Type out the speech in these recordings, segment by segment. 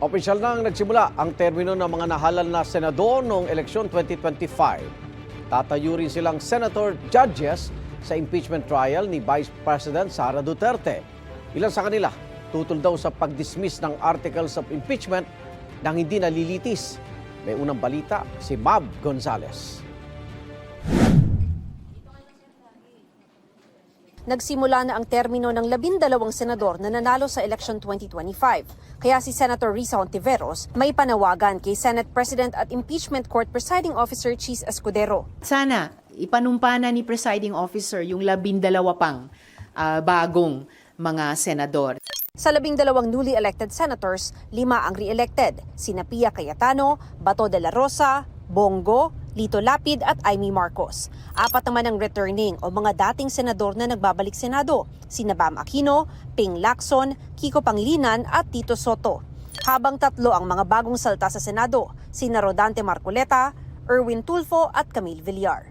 Opisyal nang nagsimula ang termino ng mga nahalal na senador noong eleksyon 2025. Tatayo rin silang senator judges sa impeachment trial ni Vice President Sara Duterte. Ilan sa kanila tutol daw sa pag-dismiss ng articles of impeachment nang hindi nalilitis. May unang balita si Mab Gonzales. Nagsimula na ang termino ng 12 senador na nanalo sa election 2025. Kaya si Senator Risa Hontiveros may panawagan kay Senate President at Impeachment Court Presiding Officer Chis Escudero. Sana ipanumpa na ni Presiding Officer yung 12 pang bagong mga senador. Sa 12 newly elected senators, 5 ang re-elected, sina Pia Cayetano, Bato de la Rosa, Bongo, Lito Lapid at Amy Marcos. 4 naman ang returning o mga dating senador na nagbabalik Senado, sina Bam Aquino, Ping Lacson, Kiko Pangilinan at Tito Soto. Habang 3 ang mga bagong salta sa Senado, sina Rodante Marcoleta, Erwin Tulfo at Camille Villar.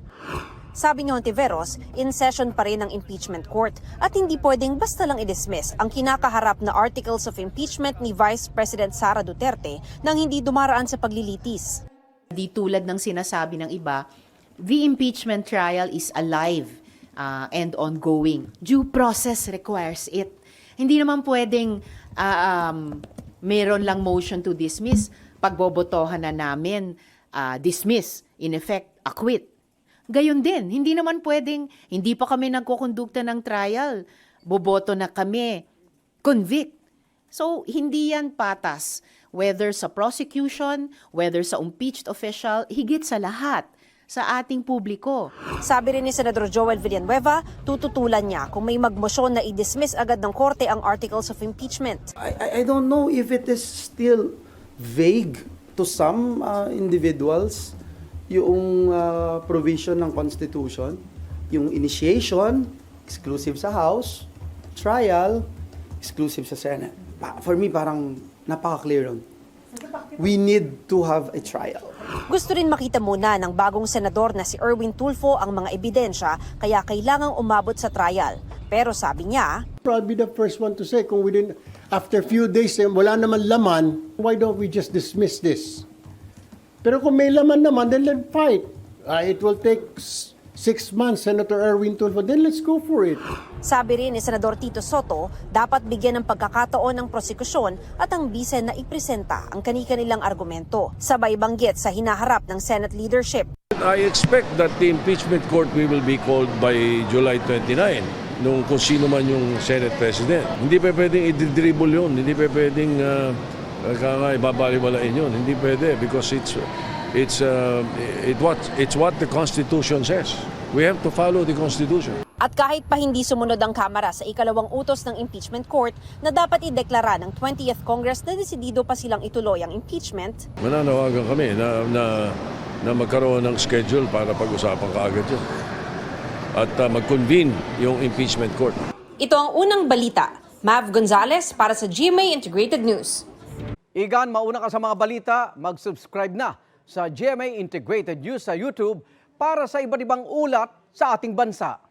Sabi ni Hontiveros, in session pa rin ang impeachment court at hindi pwedeng basta lang i-dismiss ang kinakaharap na articles of impeachment ni Vice President Sara Duterte nang hindi dumaraan sa paglilitis. Di tulad ng sinasabi ng iba, the impeachment trial is alive and ongoing. Due process requires it. Hindi naman pwedeng meron lang motion to dismiss, pagbobotohan na namin, dismiss, in effect, acquit. Gayon din, hindi naman pwedeng, hindi pa kami nagkukondukta ng trial, boboto na kami, convict. So, hindi yan patas. Whether sa prosecution, whether sa impeached official, higit sa lahat, sa ating publiko. Sabi rin ni Senador Joel Villanueva, tututulan niya kung may magmosyon na i-dismiss agad ng korte ang articles of impeachment. I don't know if it is still vague to some individuals, yung provision ng Constitution, yung initiation, exclusive sa House, trial, exclusive sa Senate. For me, parang napaka-clear yun. We need to have a trial. Gusto rin makita muna ng bagong senador na si Erwin Tulfo ang mga ebidensya kaya kailangang umabot sa trial. Pero sabi niya, I'll be the first one to say kung after few days wala naman laman, why don't we just dismiss this? Pero kung may laman naman, then let's fight. It will take 6 months, Senator Erwin Tulfo, then let's go for it. sabi rin ni Senador Tito Soto, dapat bigyan ng pagkakataon ng prosekusyon at ang bise na ipresenta ang kani-kanilang argumento. Sabay banggit sa hinaharap ng Senate leadership. I expect that the impeachment court will be called by July 29 nung kung sino man yung Senate President. Hindi pa pwedeng i-dribble yun, hindi pa pwedeng ibabaliwalain yun. Hindi pwede because it's what the Constitution says. We have to follow the Constitution. At kahit pa hindi sumunod ang Kamara sa ikalawang utos ng impeachment court na dapat ideklara ng 20th Congress na desidido pa silang ituloy ang impeachment, Mananawagan kami na magkaroon ng schedule para pag-usapan kaagad yun. At mag-convene yung impeachment court. ito ang unang balita. Mav Gonzales para sa GMA Integrated News. Igan, mauna ka sa mga balita, mag-subscribe na sa GMA Integrated News sa YouTube para sa iba't ibang ulat sa ating bansa.